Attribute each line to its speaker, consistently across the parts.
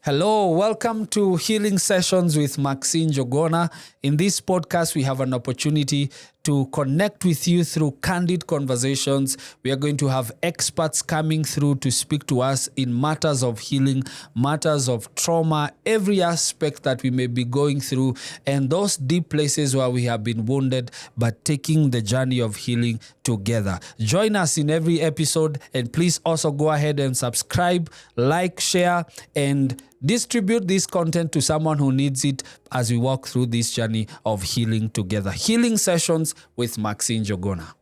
Speaker 1: Hello, welcome to Healing Sessions with Maxie Njuguna. In this podcast, we have an opportunity to connect with you through candid conversations. We are going to have experts coming through to speak to us in matters of healing, matters of trauma, every aspect that we may be going through, and those deep places where we have been wounded, but taking the journey of healing together. Join us in every episode, and please also go ahead and subscribe, like, share, and distribute this content to someone who needs it as we walk through this journey of healing together. Healing Sessions with Maxie Njuguna.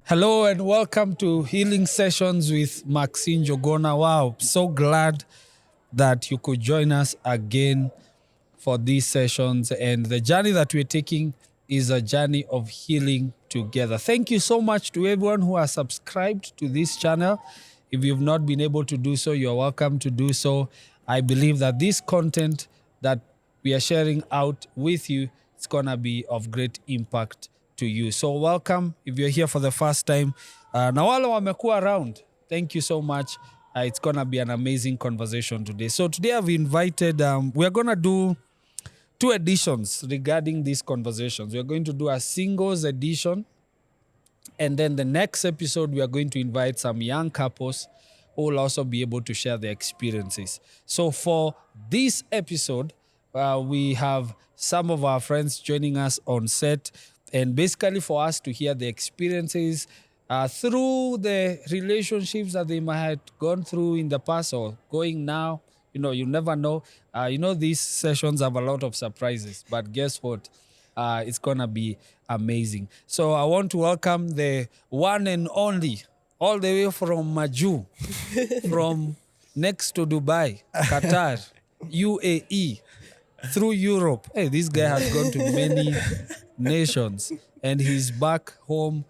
Speaker 1: Hello and welcome to Healing Sessions with Maxie Njuguna. Wow, so glad that you could join us again for these sessions. And the journey that we're taking is a journey of healing together. Thank you so much to everyone who has subscribed to this channel. If you've not been able to do so, you're welcome to do so. I believe that this content that we are sharing out with you is going to be of great impact to you. So welcome if you're here for the first time. Na wale wamekuwa around, thank you so much. It's going to be an amazing conversation today. So today I've invited, we're going to do two editions regarding these conversations. We're going to do a singles edition. And then the next episode, we are going to invite some young couples who will also be able to share their experiences. So for this episode, we have some of our friends joining us on set, and basically for us to hear the experiences through the relationships that they might have gone through in the past or going now. You know, you never know. These sessions have a lot of surprises, but guess what? It's going to be amazing. So I want to welcome the one and only, all the way from Maju, from next to Dubai, Qatar, UAE, through Europe. Hey, this guy has gone to many nations and he's back home.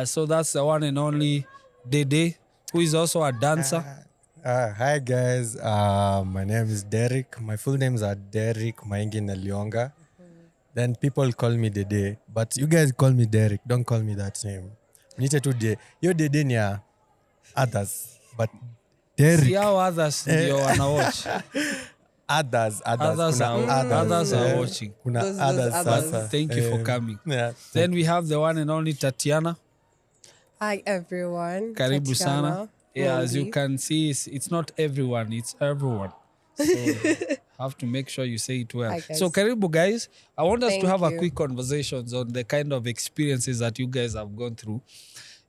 Speaker 1: So that's the one and only Dede, who is also a dancer.
Speaker 2: Hi guys, my name is Derek. My full names are Derek Maingi Nalionga. Then people call me Dede, but you guys call me Derek. Don't call me that name. Nite tu de. Yo Dede niya others, but Derek.
Speaker 1: See how others ndio wanawatch.
Speaker 2: Others
Speaker 1: are watching.
Speaker 2: Kuna
Speaker 3: Those
Speaker 2: others.
Speaker 3: others.
Speaker 2: Sasa.
Speaker 1: Thank you for coming.
Speaker 2: Yeah.
Speaker 1: Then we have the one and only Tatiana.
Speaker 3: Hi everyone.
Speaker 1: Karibu sana.
Speaker 3: Tatiana.
Speaker 1: Yeah, as you
Speaker 3: Mondi.
Speaker 1: can see, it's not everyone, it's everyone. So have to make sure you say it well.
Speaker 3: Hi, guys.
Speaker 1: So Karibu guys, I want us to
Speaker 3: Thank
Speaker 1: have a
Speaker 3: you.
Speaker 1: quick conversations on the kind of experiences that you guys have gone through.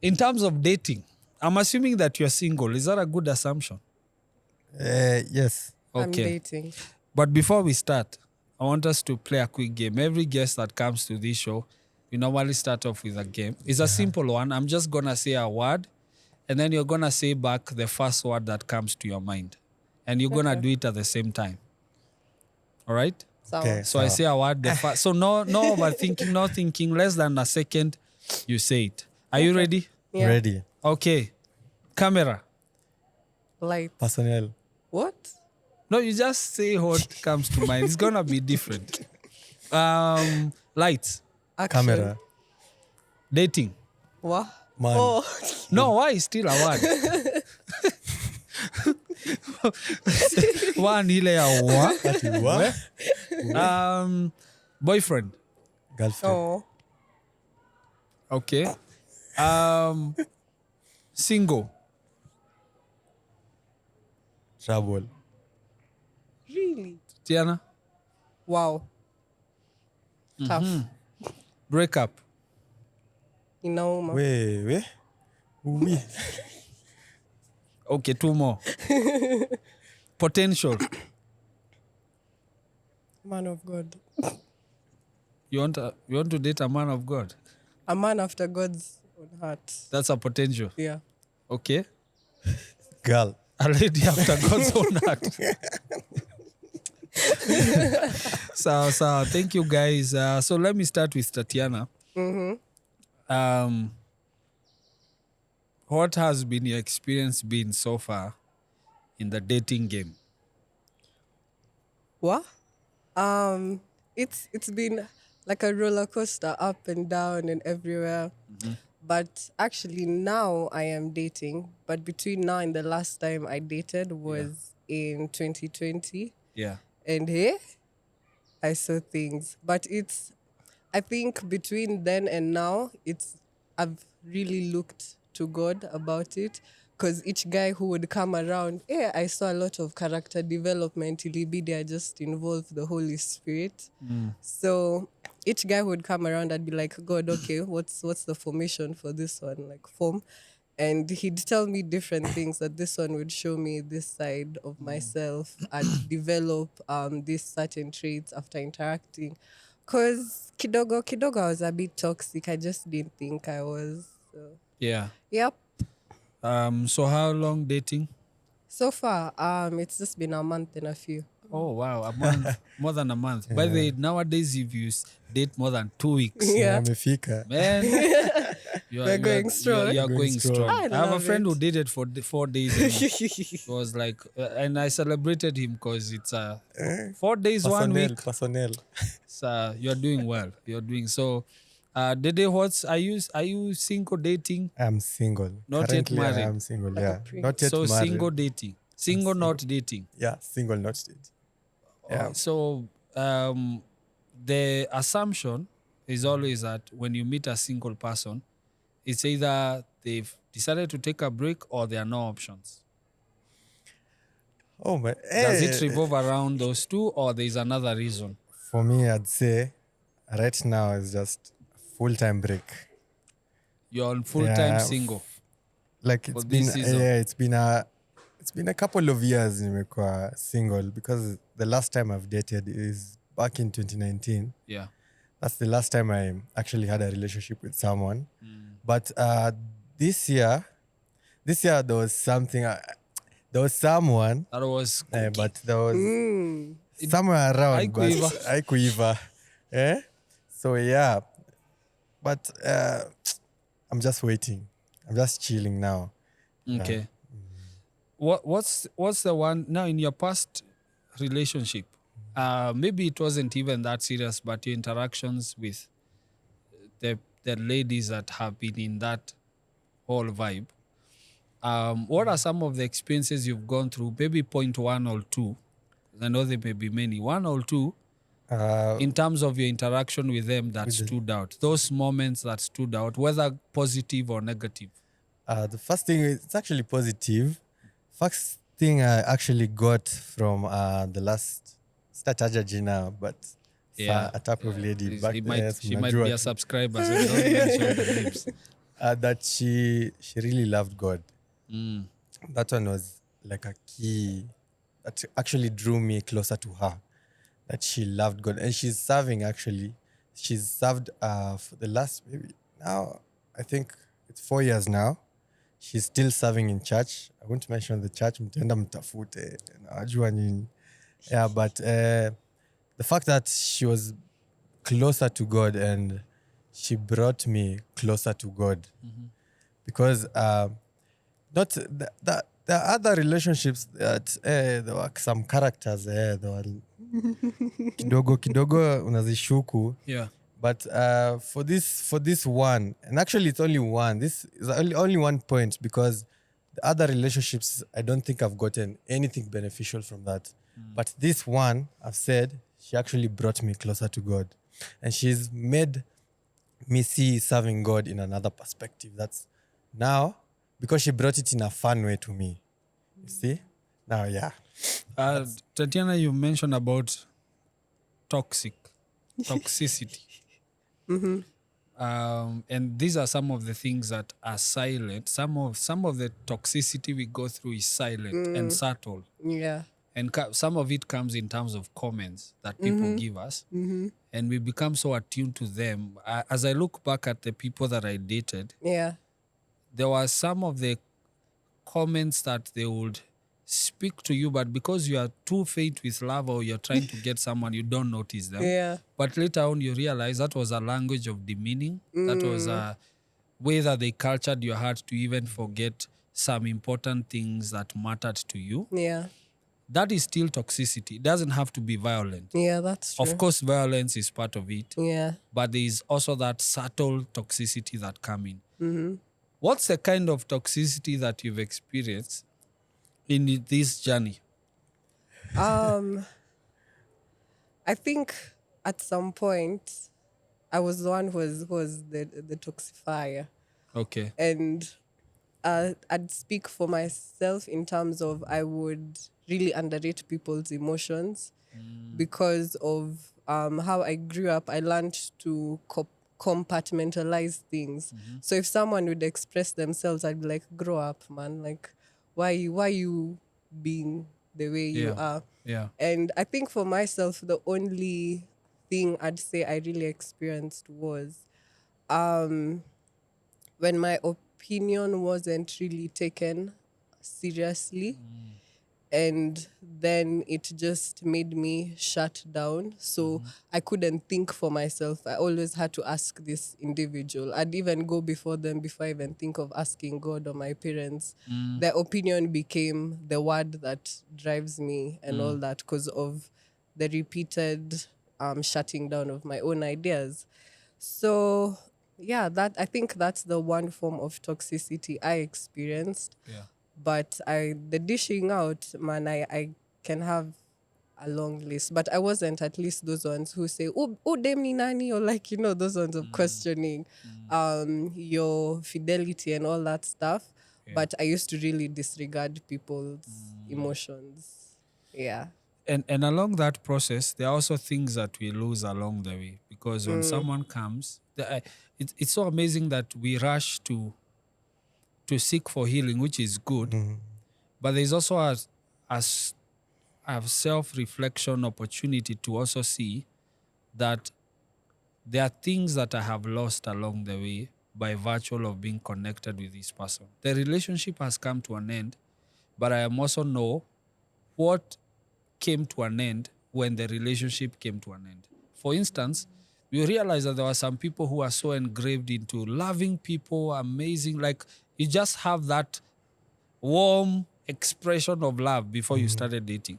Speaker 1: In terms of dating, I'm assuming that you're single. Is that a good assumption?
Speaker 2: Yes.
Speaker 3: I'm
Speaker 1: Okay.
Speaker 3: dating.
Speaker 1: But before we start, I want us to play a quick game. Every guest that comes to this show, we normally start off with a game. It's a simple one. I'm just going to say a word, and then you're going to say back the first word that comes to your mind. And you're going to do it at the same time. All right?
Speaker 3: So
Speaker 2: Okay.
Speaker 1: So I say a word. So no overthinking, no thinking. Less than a second, you say it. Are you ready?
Speaker 3: yeah.
Speaker 2: Ready.
Speaker 1: Okay. Camera.
Speaker 3: Light.
Speaker 2: Personnel.
Speaker 3: What?
Speaker 1: No, you just say what comes to mind. It's going to be different. Lights.
Speaker 3: Action.
Speaker 2: Camera.
Speaker 1: Dating.
Speaker 3: What?
Speaker 2: Man.
Speaker 3: Oh.
Speaker 1: No, why is still a word? One ile ya wa.
Speaker 2: What?
Speaker 1: Boyfriend.
Speaker 2: Girlfriend.
Speaker 3: Oh.
Speaker 1: Okay. Single.
Speaker 2: Trouble.
Speaker 3: Really?
Speaker 1: Tiana.
Speaker 3: Wow. Tough.
Speaker 1: Breakup.
Speaker 3: Inauma.
Speaker 2: Wait. Oui.
Speaker 1: Okay, two more. Potential.
Speaker 3: Man of God.
Speaker 1: You want to date a man of God?
Speaker 3: A man after God's own heart.
Speaker 1: That's a potential.
Speaker 3: Yeah.
Speaker 1: Okay.
Speaker 2: Girl.
Speaker 1: A lady after God's own heart. So thank you guys. So let me start with Tatiana. What has been your experience been so far in the dating game?
Speaker 3: What? It's been like a roller coaster, up and down and everywhere. But actually now I am dating. But between now and the last time I dated was in 2020.
Speaker 1: Yeah.
Speaker 3: And hey, I saw things. But I think between then and now, I've really looked to God about it. Because each guy who would come around, I saw a lot of character development. Ilibidi, I just involved the Holy Spirit. So each guy who would come around, I'd be like, God, okay, what's the formation for this one? Like form. And he'd tell me different things that this one would show me this side of myself. I'd develop these certain traits after interacting. Because kidogo, I was a bit toxic. I just didn't think I was. So.
Speaker 1: Yeah.
Speaker 3: Yep.
Speaker 1: So how long dating?
Speaker 3: So far, it's just been a month and a few.
Speaker 1: Oh wow, a month, more than a month. By the way, nowadays if you date more than 2 weeks,
Speaker 3: Yeah.
Speaker 2: Amefika.
Speaker 1: man,
Speaker 3: We're going strong.
Speaker 1: You are going strong.
Speaker 3: I
Speaker 1: I have a
Speaker 3: love
Speaker 1: friend
Speaker 3: it.
Speaker 1: who dated for 4 days. And it was like, and I celebrated him because it's 4 days, 1 week.
Speaker 2: Personnel.
Speaker 1: So you're doing well. You're doing so. Dede, are you single dating?
Speaker 2: I'm single.
Speaker 1: Not yet
Speaker 2: Currently,
Speaker 1: married.
Speaker 2: I'm single,
Speaker 3: Like a
Speaker 2: yeah.
Speaker 3: prince.
Speaker 2: Not yet
Speaker 1: So
Speaker 2: married.
Speaker 1: single dating, single not dating.
Speaker 2: Yeah, single, not dating. Yeah.
Speaker 1: So the assumption is always that when you meet a single person, it's either they've decided to take a break or there are no options.
Speaker 2: Oh, my.
Speaker 1: Does it revolve around those two or there's another reason?
Speaker 2: For me, I'd say right now is just full-time break.
Speaker 1: You're on full-time
Speaker 2: Yeah,
Speaker 1: single.
Speaker 2: Like
Speaker 1: For
Speaker 2: it's been,
Speaker 1: this season.
Speaker 2: it's been a couple of years nimekuwa single because the last time I've dated is back in 2019.
Speaker 1: Yeah.
Speaker 2: That's the last time I actually had a relationship with someone. But this year there was something. There was someone,
Speaker 1: That was
Speaker 2: but there was
Speaker 3: Mm.
Speaker 2: somewhere around. But
Speaker 1: Haikuiva.
Speaker 2: haikuiva. Eh? So yeah, but I'm just waiting. I'm just chilling now.
Speaker 1: okay. What's the one now in your past relationship? Maybe it wasn't even that serious, but your interactions with the ladies that have been in that whole vibe. What are some of the experiences you've gone through? Maybe point 1 or 2. I know there may be many. 1 or 2 in terms of your interaction with them that stood out. Those moments that stood out, whether positive or negative.
Speaker 2: The first thing is it's actually positive. First thing I actually got from the last stataja jina, but
Speaker 1: Yeah.
Speaker 2: a type of lady back
Speaker 1: She
Speaker 2: there.
Speaker 1: might be a subscriber, so don't mention the names.
Speaker 2: That she really loved God.
Speaker 1: Mm.
Speaker 2: That one was like a key that actually drew me closer to her. That she loved God, and she's serving actually. She's served for the last maybe now I think it's 4 years now. She's still serving in church. I won't mention the church. Mtaenda mtafute. Najua nini. Yeah, but the fact that she was closer to God and she brought me closer to God, because not there are other relationships that there were some characters there were kidogo unazishuku.
Speaker 1: Yeah.
Speaker 2: But for this one, and actually it's only one. This is only one point, because the other relationships I don't think I've gotten anything beneficial from that. But this one, I've said, she actually brought me closer to God, and she's made me see serving God in another perspective. That's now because she brought it in a fun way to me. You see? Now, yeah.
Speaker 1: Tatiana, you mentioned about toxicity. And these are some of the things that are silent. Some of the toxicity we go through is silent and subtle.
Speaker 3: Yeah.
Speaker 1: And some of it comes in terms of comments that people give us. And we become so attuned to them. As I look back at the people that I dated,
Speaker 3: Yeah.
Speaker 1: there were some of the comments that they would speak to you, but because you are too faint with love or you're trying to get someone, you don't notice them.
Speaker 3: Yeah.
Speaker 1: But later on, you realize that was a language of demeaning. That was a way that they cultured your heart to even forget some important things that mattered to you.
Speaker 3: Yeah.
Speaker 1: That is still toxicity. It doesn't have to be violent.
Speaker 3: Yeah, that's true.
Speaker 1: Of course, violence is part of it.
Speaker 3: Yeah.
Speaker 1: But there is also that subtle toxicity that comes in. What's the kind of toxicity that you've experienced in this journey?
Speaker 3: Um, I think at some point I was the one who was the toxifier,
Speaker 1: Okay.
Speaker 3: and I'd speak for myself in terms of I would really underrate people's emotions because of how I grew up. I learned to compartmentalize things. So if someone would express themselves, I'd be like, grow up, man. Like, why you being the way you
Speaker 1: Yeah.
Speaker 3: are?
Speaker 1: Yeah.
Speaker 3: And I think for myself, the only thing I'd say I really experienced was when my opinion wasn't really taken seriously. And then it just made me shut down. So I couldn't think for myself. I always had to ask this individual. I'd even go before them before I even think of asking God or my parents. Their opinion became the word that drives me and all that because of the repeated shutting down of my own ideas. So yeah, that I think that's the one form of toxicity I experienced.
Speaker 1: Yeah.
Speaker 3: But the dishing out, man, I can have a long list. But I wasn't at least those ones who say, oh dem ni nani, or like, those ones of questioning your fidelity and all that stuff.
Speaker 1: Yeah.
Speaker 3: But I used to really disregard people's emotions. Yeah.
Speaker 1: And along that process, there are also things that we lose along the way because when someone comes, it's so amazing that we rush to seek for healing, which is good, but there's also a self-reflection opportunity to also see that there are things that I have lost along the way by virtue of being connected with this person. The relationship has come to an end, but I am also know what came to an end when the relationship came to an end. For instance, you realize that there were some people who are so engraved into loving people, amazing, like you just have that warm expression of love before you started dating.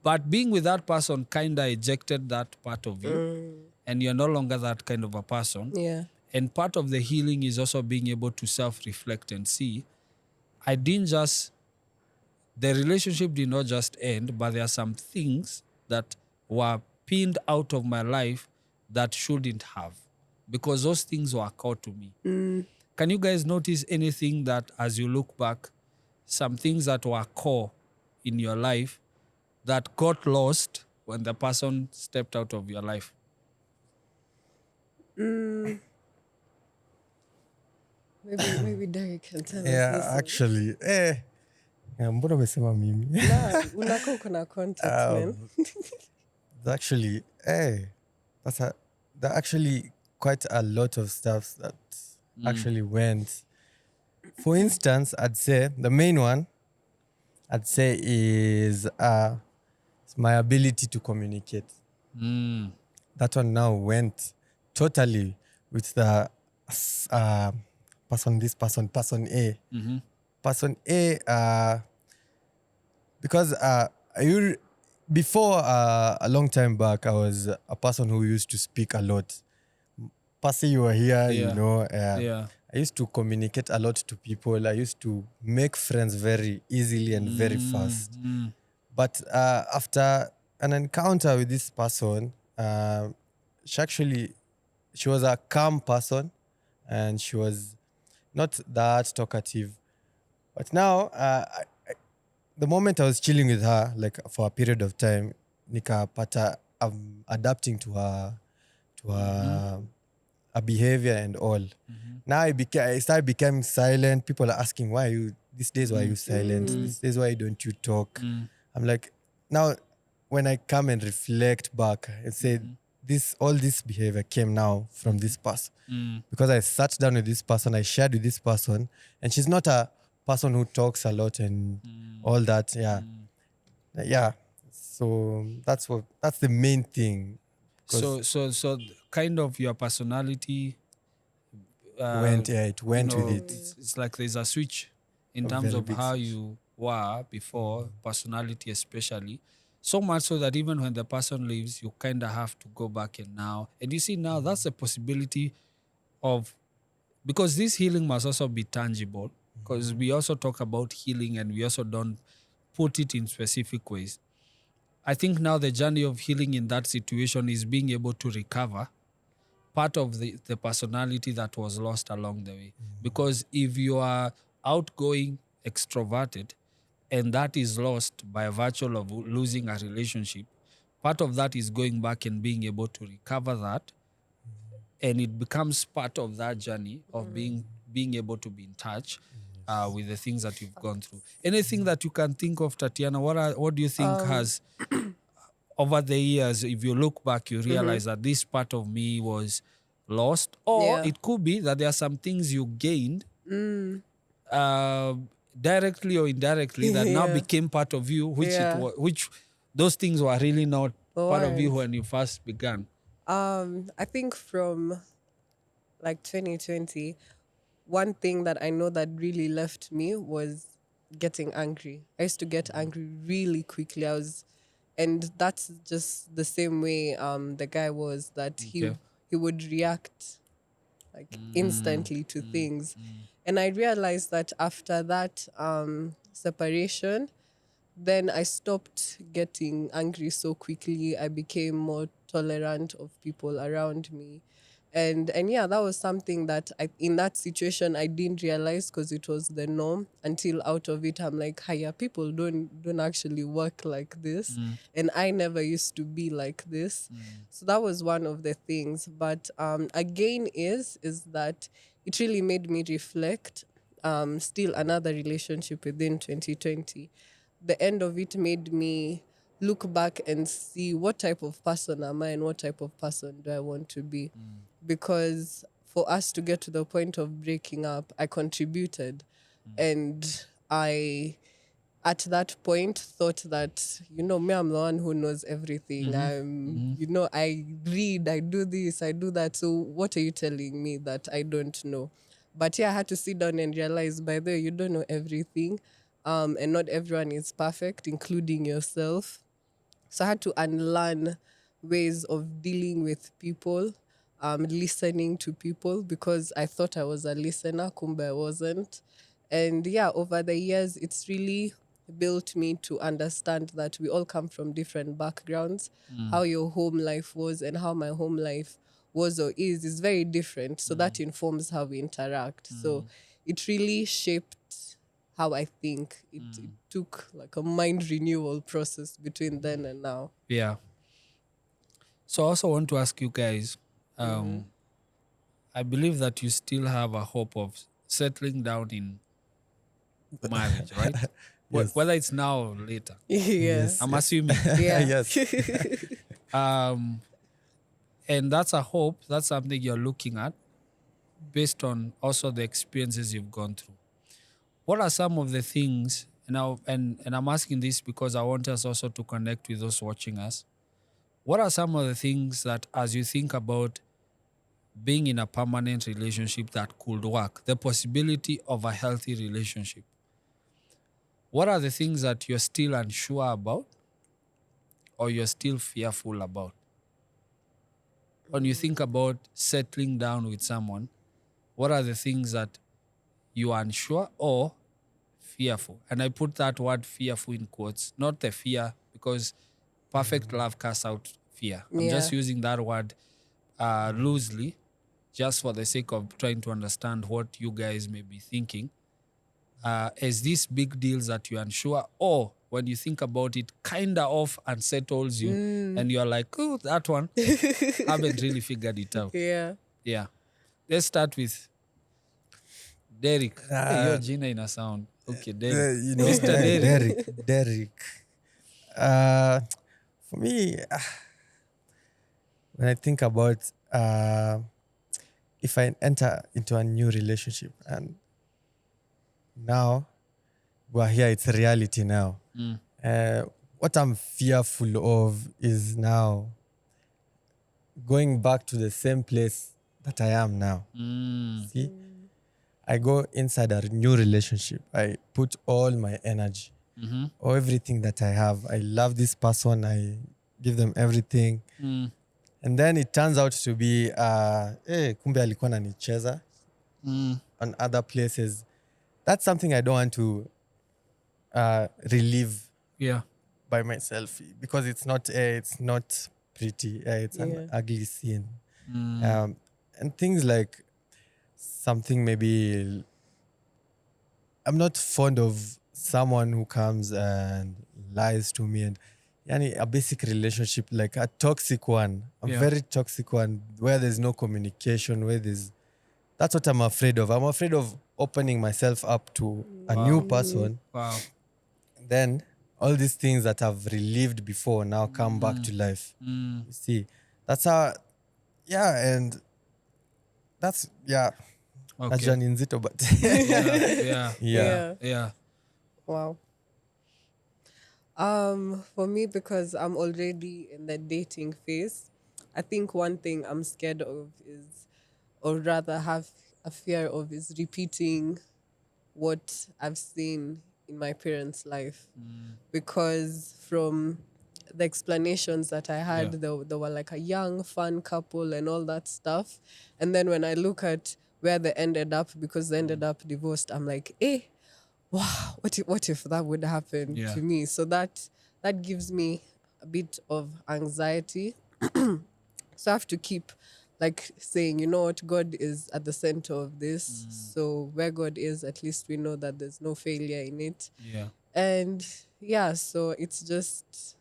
Speaker 1: But being with that person kind of ejected that part of you, and you're no longer that kind of a person.
Speaker 3: Yeah.
Speaker 1: And part of the healing is also being able to self-reflect and see, the relationship did not just end, but there are some things that were pinned out of my life that shouldn't have, because those things were core to me. Can you guys notice anything that, as you look back, some things that were core in your life that got lost when the person stepped out of your life?
Speaker 3: Maybe Derek can tell us this
Speaker 2: Yeah,
Speaker 3: one.
Speaker 2: actually, mbona umesema mimi?
Speaker 3: Nah, unakaa uko na context, man.
Speaker 2: Actually, there are actually quite a lot of stuff that actually went. For instance, I'd say the main one, is my ability to communicate. That one now went totally with the person A. Person A, because before a long time back, I was a person who used to speak a lot. Passy, you were here,
Speaker 1: Yeah. Yeah.
Speaker 2: I used to communicate a lot to people. I used to make friends very easily and very fast. But after an encounter with this person, she was a calm person and she was not that talkative. But now, the moment I was chilling with her, like for a period of time, nikapata adapting to her behavior and all. Now I started becoming silent. People are asking, why are you these days? Why are you silent? These days, why don't you talk? I'm like, now when I come and reflect back and say, all this behavior came now from this person, because I sat down with this person, I shared with this person, and she's not a person who talks a lot and all that. Yeah. So that's the main thing.
Speaker 1: So kind of your personality
Speaker 2: It went with it.
Speaker 1: It's like there's a switch in terms
Speaker 2: very
Speaker 1: of
Speaker 2: big
Speaker 1: how
Speaker 2: switch.
Speaker 1: you were before, personality especially. So much so that even when the person leaves, you kind of have to go back and you see now that's a possibility of, because this healing must also be tangible, because we also talk about healing and we also don't put it in specific ways. I think now the journey of healing in that situation is being able to recover part of the personality that was lost along the way. Because if you are outgoing, extroverted, and that is lost by virtue of losing a relationship, part of that is going back and being able to recover that. And it becomes part of that journey of being able to be in touch with the things that you've gone through. Anything that you can think of, Tatiana, what do you think has, over the years, if you look back, you realize that this part of me was lost? Or it could be that there are some things you gained directly or indirectly that now became part of you, which those things were really not part of you when you first began.
Speaker 3: I think from like 2020, one thing that I know that really left me was getting angry. I used to get angry really quickly. And that's just the same way the guy was, that he would react like instantly to things. And I realized that after that separation, then I stopped getting angry so quickly. I became more tolerant of people around me. And yeah, that was something that in that situation I didn't realize, because it was the norm, until out of it I'm like, hiya, people don't actually work like this. And I never used to be like this. So that was one of the things. But again is that it really made me reflect. Still another relationship within 2020. The end of it made me look back and see what type of person am I and what type of person do I want to be. Because for us to get to the point of breaking up, I contributed. And I, at that point, thought that, me, I'm the one who knows everything. I read, I do this, I do that. So what are you telling me that I don't know? But yeah, I had to sit down and realize, by the way, you don't know everything. And not everyone is perfect, including yourself. So I had to unlearn ways of dealing with people, listening to people, because I thought I was a listener, kumbe I wasn't. And yeah, over the years, it's really built me to understand that we all come from different backgrounds. How your home life was and how my home life was or is very different. So that informs how we interact. So it really shaped how I think. It took like a mind renewal process between then and now.
Speaker 1: Yeah. So I also want to ask you guys, I believe that you still have a hope of settling down in marriage, right?
Speaker 2: Yes.
Speaker 1: Whether it's now or later.
Speaker 3: Yes.
Speaker 1: I'm assuming.
Speaker 3: Yeah.
Speaker 2: Yes.
Speaker 1: And that's a hope. That's something you're looking at based on also the experiences you've gone through. What are some of the things, and I'm asking this because I want us also to connect with those watching us. What are some of the things that, as you think about being in a permanent relationship that could work, the possibility of a healthy relationship, what are the things that you're still unsure about or you're still fearful about? When you think about settling down with someone, what are the things that you are unsure or fearful? And I put that word fearful in quotes, not the fear, because perfect love casts out fear. I'm just using that word loosely, just for the sake of trying to understand what you guys may be thinking. Is these big deals that you're unsure, or when you think about it, kind of unsettles you and you're like, oh, that one, haven't really figured it out. Yeah. Let's start with Derek. Hey, your Gina in a sound. Okay, Derek. Mr. Derek.
Speaker 2: Derek. For me, when I think about if I enter into a new relationship and now we're here, it's a reality now. What I'm fearful of is now going back to the same place that I am now. See? I go inside a new relationship. I put all my energy, or everything that I have. I love this person. I give them everything. And then it turns out to be, kumbe alikuwa ananicheza on other places. That's something I don't want to relive
Speaker 1: Yeah.
Speaker 2: by myself, because it's not pretty. It's an
Speaker 3: Yeah.
Speaker 2: ugly scene.
Speaker 1: Mm.
Speaker 2: And things like something maybe I'm not fond of someone who comes and lies to me, and yani a basic relationship, like a toxic one, a
Speaker 1: Yeah.
Speaker 2: very toxic one, where there's no communication, that's what I'm afraid of. I'm afraid of opening myself up to a new person.
Speaker 1: Wow.
Speaker 2: Then all these things that I've relived before now come back to life.
Speaker 1: Mm.
Speaker 2: You see, that's how, yeah, and that's, yeah, a
Speaker 1: Okay.
Speaker 2: journey nzito, but
Speaker 1: Yeah. Yeah.
Speaker 2: yeah.
Speaker 1: Yeah.
Speaker 3: Wow. For me, because I'm already in the dating phase, I think one thing I'm scared of is, or rather have a fear of, is repeating what I've seen in my parents' life. Because from the explanations that I had,
Speaker 1: Yeah.
Speaker 3: they were like a young, fun couple and all that stuff. And then when I look at where they ended up, because they ended up divorced, I'm like, wow, what if that would happen
Speaker 1: Yeah.
Speaker 3: to me? So that gives me a bit of anxiety. So I have to keep like saying, you know what, God is at the center of this. So where God is, at least we know that there's no failure in it.
Speaker 1: Yeah.
Speaker 3: And yeah, so it's just,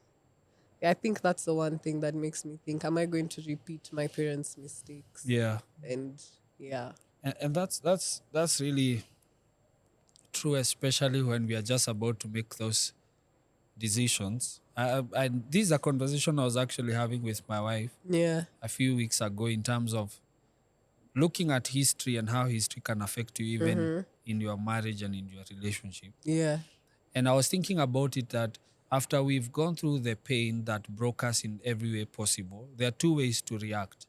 Speaker 3: I think that's the one thing that makes me think, am I going to repeat my parents' mistakes?
Speaker 1: Yeah.
Speaker 3: And yeah.
Speaker 1: And that's really true, especially when we are just about to make those decisions. This is a conversation I was actually having with my wife
Speaker 3: Yeah.
Speaker 1: a few weeks ago in terms of looking at history and how history can affect you even in your marriage and in your relationship.
Speaker 3: Yeah.
Speaker 1: And I was thinking about it that after we've gone through the pain that broke us in every way possible, there are two ways to react.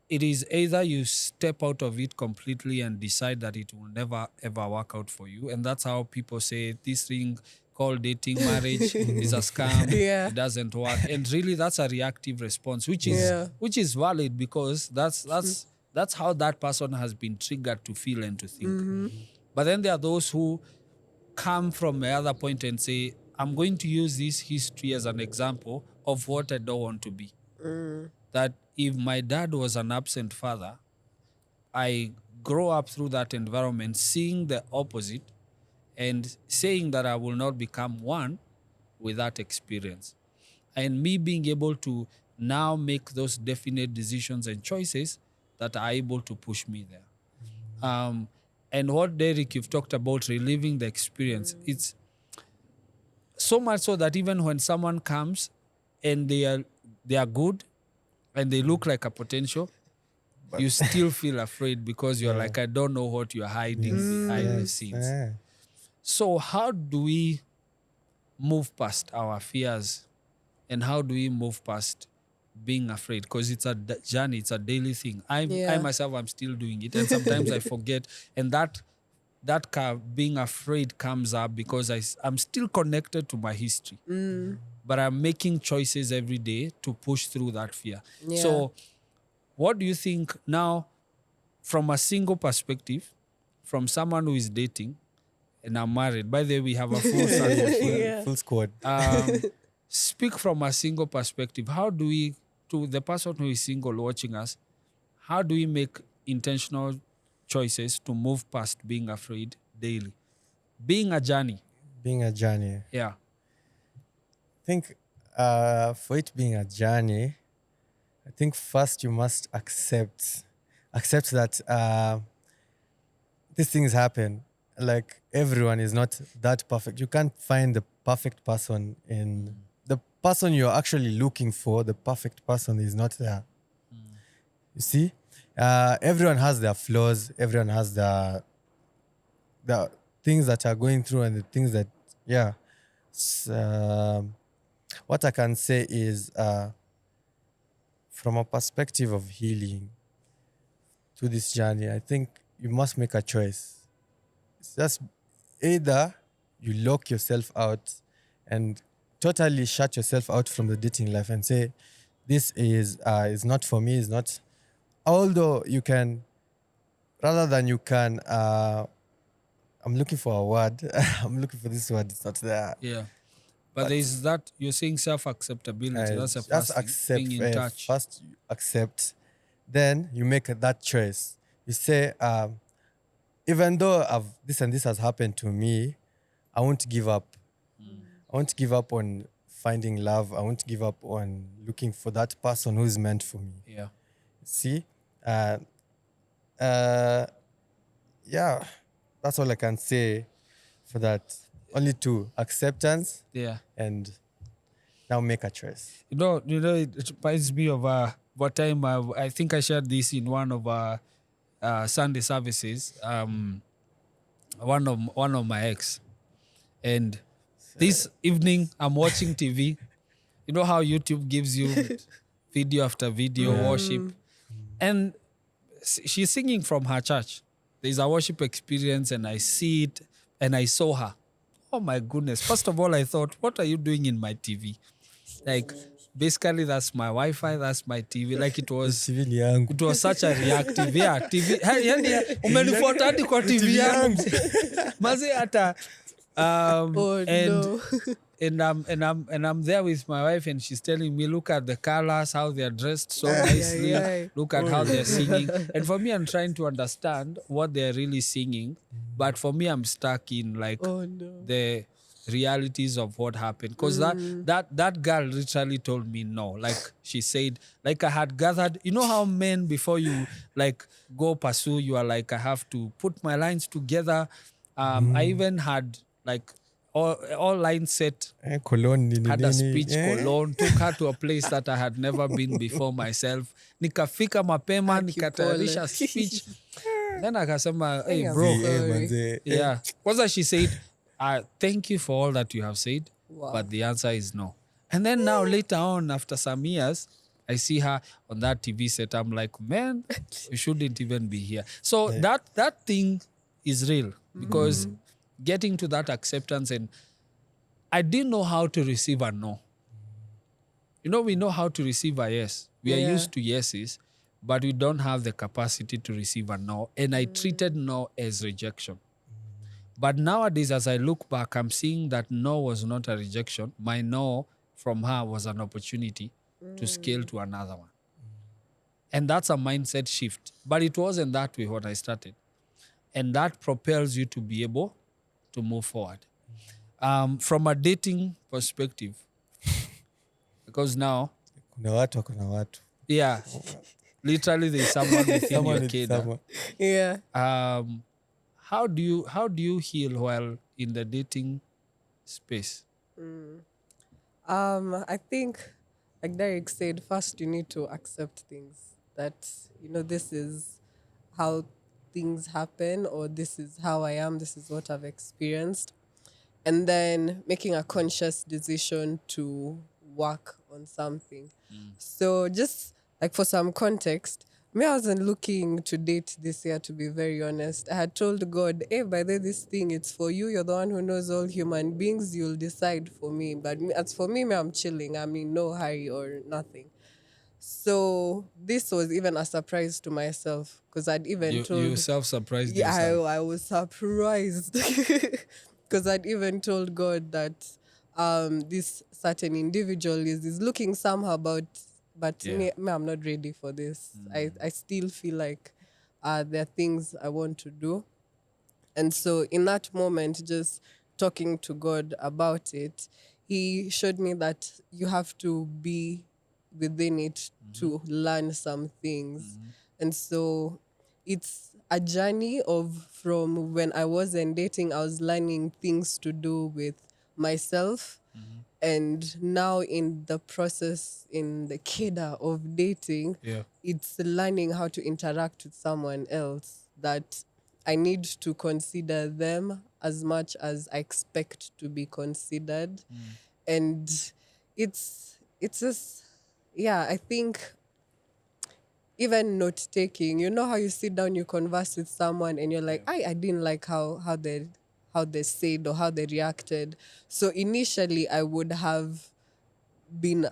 Speaker 1: It is either you step out of it completely and decide that it will never ever work out for you. And that's how people say this thing called dating marriage is a scam.
Speaker 3: Yeah.
Speaker 1: It doesn't work. And really that's a reactive response, which is
Speaker 3: Yeah.
Speaker 1: valid because that's how that person has been triggered to feel and to think. But then there are those who come from the other point and say, I'm going to use this history as an example of what I don't want to be. That if my dad was an absent father, I grow up through that environment seeing the opposite and saying that I will not become one with that experience. And me being able to now make those definite decisions and choices that are able to push me there. And what, Derek, you've talked about reliving the experience, it's so much so that even when someone comes and they are good and they look like a potential, you still feel afraid because you're like, I don't know what you're hiding behind the scenes. So how do we move past our fears and how do we move past being afraid? Because it's a journey, it's a daily thing. I
Speaker 3: Yeah.
Speaker 1: myself, I'm still doing it, and sometimes I forget, and that being afraid comes up because I'm still connected to my history, but I'm making choices every day to push through that fear.
Speaker 3: Yeah.
Speaker 1: So what do you think now, from a single perspective, from someone who is dating and I'm married? By the way, we have a full circle here.
Speaker 3: Yeah.
Speaker 2: Full squad.
Speaker 1: Speak from a single perspective. How do we, to the person who is single watching us, how do we make intentional choices to move past being afraid daily? Being a journey.
Speaker 2: Being a journey.
Speaker 1: Yeah.
Speaker 2: I think for it being a journey, I think first you must accept that these things happen. Like everyone is not that perfect. You can't find the perfect person in the person you're actually looking for. The perfect person is not there. You see, everyone has their flaws. Everyone has the things that are going through and the things that, yeah. What I can say is, from a perspective of healing to this journey, I think you must make a choice. It's just either you lock yourself out and totally shut yourself out from the dating life and say, this is not for me, is not. Although you can, rather than you can I'm looking for a word. I'm looking for this word. It's not there.
Speaker 1: Yeah. But there's that, you're saying self-acceptability. That's the
Speaker 2: Just
Speaker 1: first thing.
Speaker 2: accept.
Speaker 1: Being in touch.
Speaker 2: First, you accept. Then you make that choice. You say, even though this and this has happened to me, I won't give up. I won't give up on finding love. I won't give up on looking for that person who's meant for me.
Speaker 1: Yeah.
Speaker 2: See? Yeah, that's all I can say for that. Only two, acceptance
Speaker 1: Yeah.
Speaker 2: and now make a choice.
Speaker 1: It reminds me of what time I think I shared this in one of our Sunday services. One of my ex, and this evening I'm watching TV. You know how YouTube gives you video after video worship, and she's singing from her church. There's a worship experience, and I see it, and I saw her. Oh my goodness! First of all, I thought, what are you doing in my TV? Like, basically, that's my Wi-Fi, that's my TV. Like, it was such a reactive. Yeah, TV. Yani, umenifuata hadi kwa TV yangu. Mazi hata.
Speaker 3: No.
Speaker 1: And I'm there with my wife, and she's telling me, look at the colors, how they're dressed so nicely.
Speaker 3: yeah.
Speaker 1: Look at how they're singing. And for me, I'm trying to understand what they're really singing. But for me, I'm stuck in like the realities of what happened. Because that girl literally told me no. Like, she said, like, I had gathered, you know how men, before you like go pursue, you are like, I have to put my lines together. I even had like all lines set,
Speaker 2: Cologne,
Speaker 1: had a speech cologne, took her to a place that I had never been before myself. Nikafika mapema, nikatayarisha speech. Then akasema, hey bro. Yeah. Kwanza she said, thank you for all that you have said, but the answer is no. And then now later on, after some years, I see her on that TV set. I'm like, man, you shouldn't even be here. So that thing is real, because getting to that acceptance, and I didn't know how to receive a no. You know, we know how to receive a yes. We are used to yeses, but we don't have the capacity to receive a no. And I treated no as rejection. But nowadays, as I look back, I'm seeing that no was not a rejection. My no from her was an opportunity to scale to another one. And that's a mindset shift. But it wasn't that way when I started. And that propels you to be able to move forward. From a dating perspective, because now,
Speaker 2: kuna watu.
Speaker 1: Yeah, literally there's someone within your kid.
Speaker 3: Yeah.
Speaker 1: How do you heal while in the dating space?
Speaker 3: I think, like Derek said, first you need to accept things that, this is how things happen, or this is how I am, this is what I've experienced. And then making a conscious decision to work on something. So just like for some context, I wasn't looking to date this year, to be very honest. I had told God, hey, by the way, this thing, it's for you. You're the one who knows all human beings. You'll decide for me. But as for me, I'm chilling. I'm in no hurry or nothing. So this was even a surprise to myself, because I'd even told...
Speaker 1: You self-surprised
Speaker 3: yourself?
Speaker 1: yourself?
Speaker 3: I was surprised. Because I'd even told God that this certain individual is looking somehow, but me, I'm not ready for this. I still feel like there are things I want to do. And so in that moment, just talking to God about it, he showed me that you have to be within it to learn some things. And so it's a journey from when I wasn't dating, I was learning things to do with myself. And now in the process, in the cadre of dating, it's learning how to interact with someone else, that I need to consider them as much as I expect to be considered. And it's just, I think even note taking, you know how you sit down, you converse with someone and you're like, I didn't like how they said or how they reacted. So initially I would have been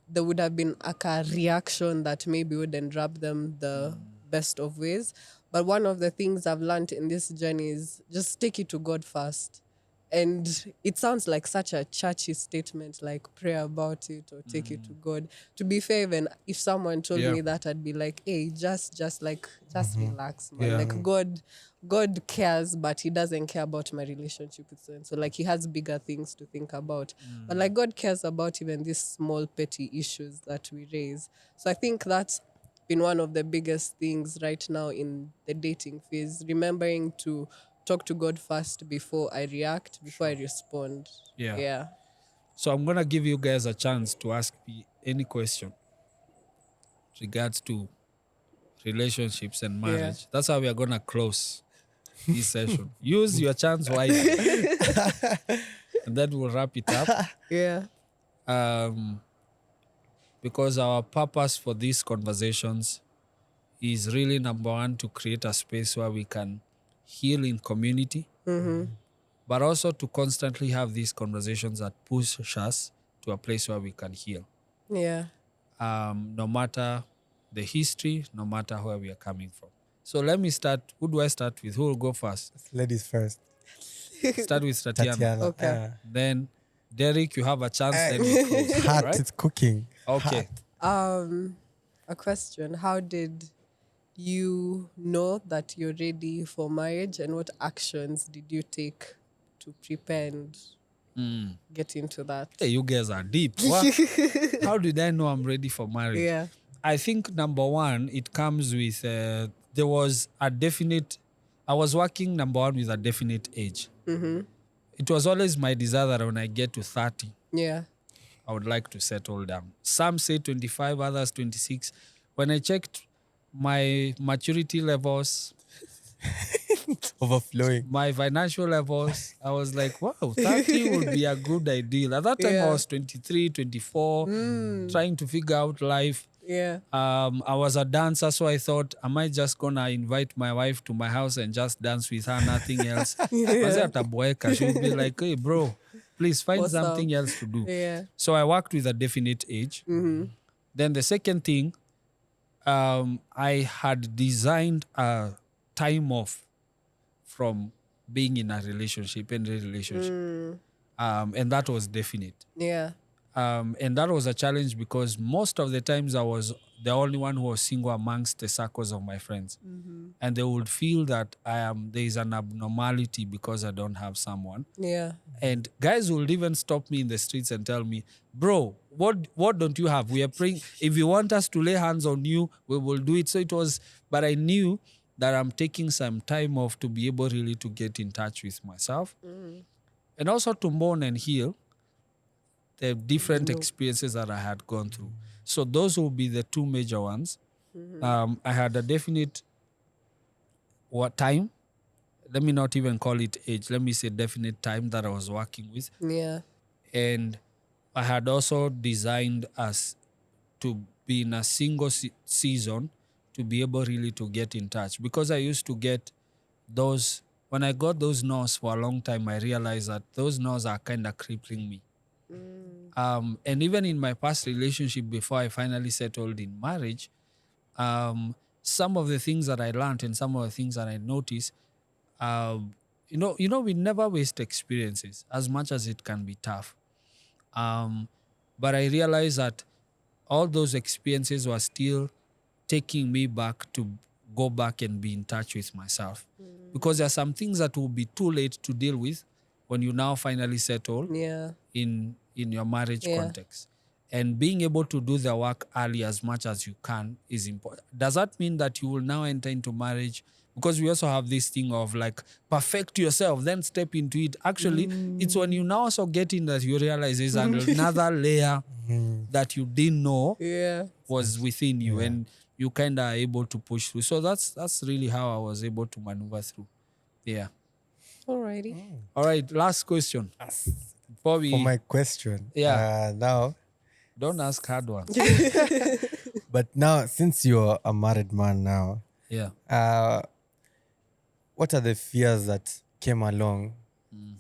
Speaker 3: there would have been a reaction that maybe wouldn't rub them the best of ways. But one of the things I've learned in this journey is just take it to God first. And it sounds like such a churchy statement, like pray about it or take it to God. To be fair, even if someone told
Speaker 1: Yeah.
Speaker 3: me that, I'd be like, hey, just relax, man.
Speaker 1: Yeah.
Speaker 3: Like God cares, but he doesn't care about my relationship with someone. So like he has bigger things to think about. But like God cares about even these small petty issues that we raise. So I think that's been one of the biggest things right now in the dating phase, remembering to talk to God first before I react, before I respond.
Speaker 1: Yeah.
Speaker 3: Yeah.
Speaker 1: So I'm going to give you guys a chance to ask me any question regards to relationships and marriage. That's how we are going to close this session. Use your chance wisely. And then we'll wrap it up.
Speaker 3: Yeah.
Speaker 1: Because our purpose for these conversations is really, number one, to create a space where we can heal in community, but also to constantly have these conversations that push us to a place where we can heal.
Speaker 3: Yeah.
Speaker 1: No matter the history, no matter where we are coming from. So let me start. Who do I start with? Who will go first?
Speaker 2: Ladies first.
Speaker 1: Start with Tatiana.
Speaker 2: Tatiana.
Speaker 3: Okay.
Speaker 1: Then Derek, you have a chance. Then we close.
Speaker 2: Hot,
Speaker 1: Right?
Speaker 2: it's cooking.
Speaker 1: Okay.
Speaker 3: A question. How did you know that you're ready for marriage, and what actions did you take to prepare and get into that?
Speaker 1: Hey, you guys are deep. What? How did I know I'm ready for marriage?
Speaker 3: Yeah.
Speaker 1: I think number one, it comes with there was a definite. I was working number one with a definite age. It was always my desire that when I get to 30,
Speaker 3: Yeah.
Speaker 1: I would like to settle down. Some say 25, others 26. When I checked my maturity levels,
Speaker 2: Overflowing.
Speaker 1: my financial levels, I was like, wow, 30 would be a good ideal. At that time, I
Speaker 3: Yeah.
Speaker 1: was 23, 24, trying to figure out life.
Speaker 3: Yeah.
Speaker 1: I was a dancer, so I thought, am I just gonna invite my wife to my house and just dance with her, nothing else? She'll be like, hey, bro, please find
Speaker 3: What's
Speaker 1: something
Speaker 3: up?
Speaker 1: else to do.
Speaker 3: Yeah.
Speaker 1: So I worked with a definite age. Then the second thing, I had designed a time off from being in a relationship, and that was definite.
Speaker 3: Yeah.
Speaker 1: And that was a challenge because most of the times I was the only one who was single amongst the circles of my friends. And they would feel that there is an abnormality because I don't have someone.
Speaker 3: Yeah.
Speaker 1: And guys will even stop me in the streets and tell me, bro, what don't you have? We are praying. If you want us to lay hands on you, we will do it. So it was, but I knew that I'm taking some time off to be able really to get in touch with myself. And also to mourn and heal the different experiences that I had gone through. So those will be the two major ones. I had a definite time. Let me not even call it age. Let me say definite time that I was working with.
Speaker 3: Yeah.
Speaker 1: And I had also designed us to be in a single season to be able really to get in touch. Because I used to get those, when I got those no's for a long time, I realized that those no's are kind of crippling me. And even in my past relationship, before I finally settled in marriage, some of the things that I learned and some of the things that I noticed, we never waste experiences as much as it can be tough. But I realized that all those experiences were still taking me back to go back and be in touch with myself. Because there are some things that will be too late to deal with when you now finally settle
Speaker 3: Yeah.
Speaker 1: in your marriage context. And being able to do the work early as much as you can is important. Does that mean that you will now enter into marriage? Because we also have this thing of like, perfect yourself, then step into it. Actually, it's when you now also get in that you realize there's another layer that you didn't know was within you, and you kind of are able to push through. So that's really how I was able to maneuver through. Yeah.
Speaker 3: Alrighty.
Speaker 1: All right, last question.
Speaker 2: For my question. Now,
Speaker 1: don't ask hard ones.
Speaker 2: but now, since you're a married man now, what are the fears that came along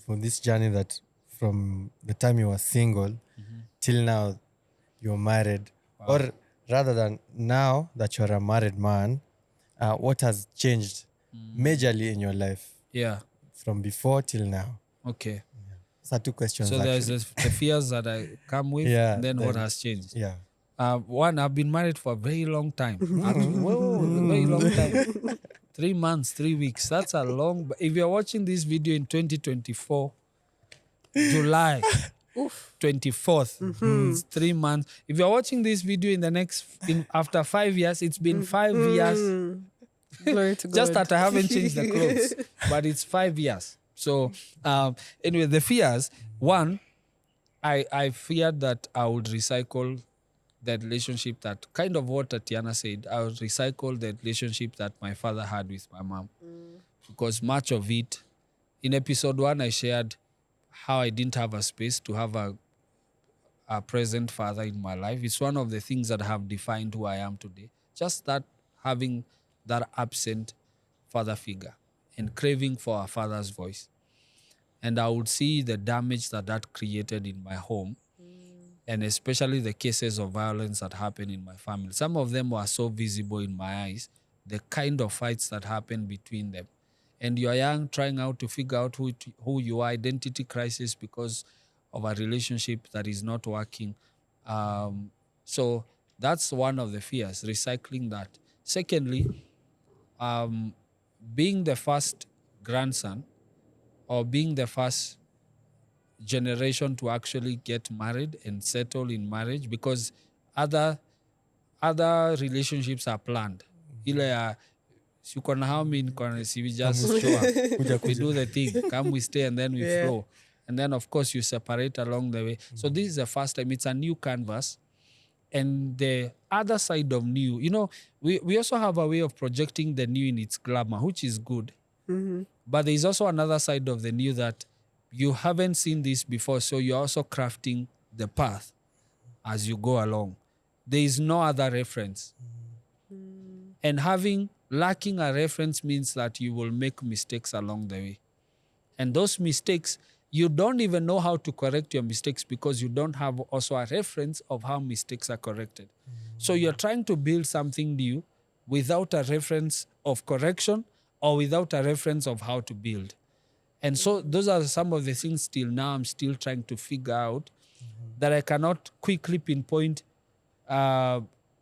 Speaker 2: from this journey, that from the time you were single till now you're married? Or rather than now that you're a married man, what has changed majorly in your life
Speaker 1: Yeah.
Speaker 2: from before till now?
Speaker 1: Okay.
Speaker 2: Those are two questions.
Speaker 1: So there's
Speaker 2: actually.
Speaker 1: the fears that I come with,
Speaker 2: Yeah,
Speaker 1: and then what
Speaker 2: then-
Speaker 1: has changed.
Speaker 2: Yeah.
Speaker 1: One, I've been married for a very long time. Actually, a very long time. 3 months, 3 weeks. That's a long. If you're watching this video in 2024, July 24th, it's 3 months. If you're watching this video after 5 years, it's been 5 years.
Speaker 3: Glory to God.
Speaker 1: Just that I haven't changed the clothes, but it's 5 years. So anyway, the fears. One, I feared that I would recycle that relationship, that kind of what Tatiana said. I would recycle the relationship that my father had with my mom, because much of it, in episode 1, I shared how I didn't have a space to have a present father in my life. It's one of the things that have defined who I am today. Just that, having that absent father figure and craving for a father's voice. And I would see the damage that created in my home, and especially the cases of violence that happen in my family. Some of them were so visible in my eyes, the kind of fights that happen between them. And you're young, trying out to figure out who you are, identity crisis because of a relationship that is not working. So that's one of the fears, recycling that. Secondly, being the first grandson or being the first generation to actually get married and settle in marriage, because other relationships are planned. Ile you can how mean we just show up, we do the thing, come, we stay, and then we flow, and then of course you separate along the way. So this is the first time. It's a new canvas, and the other side of new. We also have a way of projecting the new in its glamour, which is good. But there's also another side of the new that you haven't seen this before, so you're also crafting the path as you go along. There is no other reference. And lacking a reference means that you will make mistakes along the way. And those mistakes, you don't even know how to correct your mistakes because you don't have also a reference of how mistakes are corrected. So you're trying to build something new without a reference of correction or without a reference of how to build. And so those are some of the things till now I'm still trying to figure out, that I cannot quickly pinpoint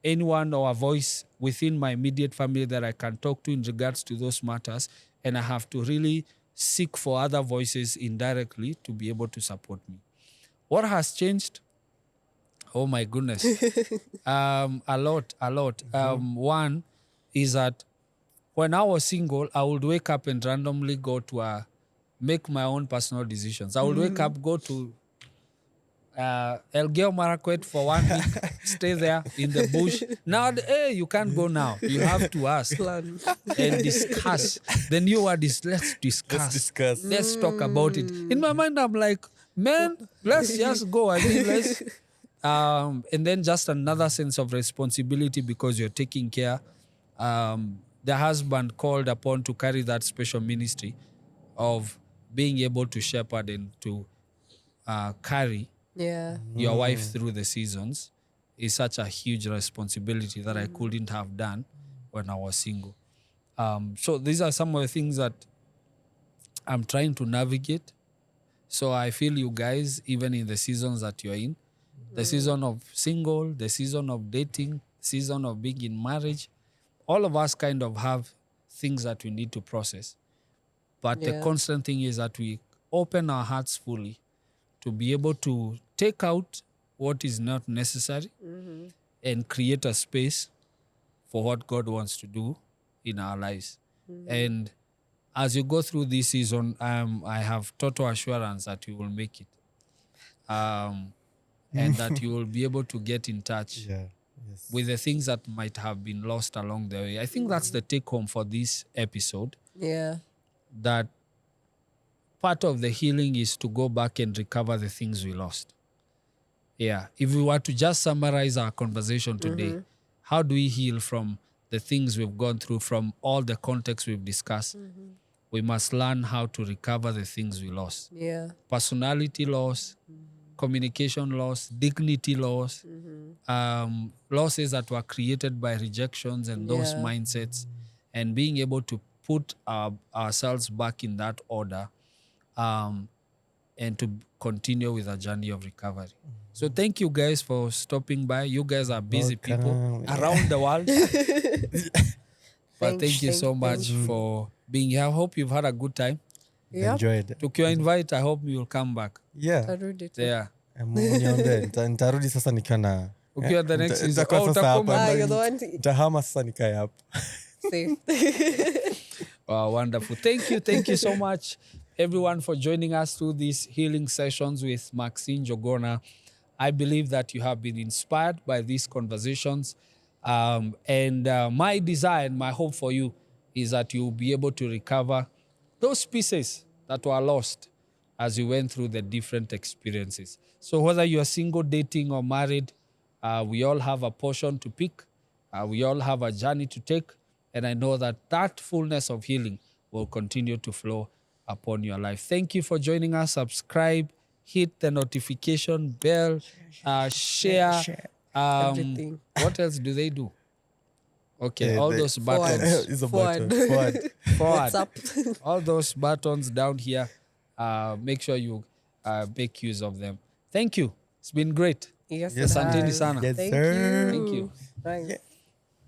Speaker 1: anyone or a voice within my immediate family that I can talk to in regards to those matters. And I have to really seek for other voices indirectly to be able to support me. What has changed? Oh my goodness. A lot. One is that when I was single, I would wake up and randomly go to make my own personal decisions. I would wake up, go to Elgeyo Marakwet for 1 week, stay there in the bush. Now, you can't go now. You have to ask and discuss. The new word is let's discuss. Let's talk about it. In my mind, I'm like, man, let's just go. Let's... and then just another sense of responsibility because you're taking care. The husband called upon to carry that special ministry of being able to shepherd and to carry your wife through the seasons is such a huge responsibility that I couldn't have done when I was single. So these are some of the things that I'm trying to navigate. So I feel you guys, even in the seasons that you're in, the season of single, the season of dating, season of being in marriage, all of us kind of have things that we need to process. But the constant thing is that we open our hearts fully to be able to take out what is not necessary and create a space for what God wants to do in our lives. And as you go through this season, I have total assurance that you will make it. And that you will be able to get in touch with the things that might have been lost along the way. I think that's the take home for this episode.
Speaker 3: Yeah.
Speaker 1: That part of the healing is to go back and recover the things we lost. Yeah. If we were to just summarize our conversation today, how do we heal from the things we've gone through, from all the context we've discussed? We must learn how to recover the things we lost.
Speaker 3: Yeah.
Speaker 1: Personality loss, communication loss, dignity loss, losses that were created by rejections and those mindsets, and being able to put ourselves back in that order, and to continue with a journey of recovery. So thank you guys for stopping by. You guys are busy people
Speaker 2: Welcome.
Speaker 1: around the world. But thank you so
Speaker 3: Thank
Speaker 1: much for being here. I hope you've had a good time.
Speaker 3: Yep.
Speaker 2: Enjoyed.
Speaker 1: Tukiwa invite, I hope you'll come back.
Speaker 2: Yeah.
Speaker 3: Tarudi tu.
Speaker 1: Yeah.
Speaker 2: Mniombe, nitarudi sasa nikiwa na
Speaker 1: Ukiwa the next season.
Speaker 2: nitakuwa
Speaker 1: Oh,
Speaker 2: sasa
Speaker 1: utakuwa
Speaker 2: hapa.
Speaker 3: You're the one to
Speaker 2: Nitahama sasa nikae hapa.
Speaker 3: say.
Speaker 1: Wow, wonderful. Thank you so much, everyone, for joining us through these healing sessions with Maxie Njuguna. I believe that you have been inspired by these conversations. And my desire and my hope for you is that you'll be able to recover those pieces that were lost as you went through the different experiences. So whether you're single, dating, or married, we all have a portion to pick. We all have a journey to take. And I know that that fullness of healing will continue to flow upon your life. Thank you for joining us. Subscribe, hit the notification bell, share.
Speaker 3: Everything.
Speaker 1: What else do they do? Okay,
Speaker 2: Yeah,
Speaker 1: all
Speaker 2: they-
Speaker 1: those
Speaker 3: Forward.
Speaker 1: buttons.
Speaker 2: It's a
Speaker 3: Forward.
Speaker 2: button. Forward.
Speaker 1: Forward.
Speaker 3: What's up?
Speaker 1: All those buttons down here. Make sure you make use of them. Thank you. It's been great.
Speaker 3: Yes,
Speaker 2: Yes,
Speaker 3: it
Speaker 1: Asanteni
Speaker 3: has.
Speaker 1: sana.
Speaker 2: Yes,
Speaker 3: Thank
Speaker 2: sir.
Speaker 3: you.
Speaker 1: Thank you.
Speaker 3: Thanks.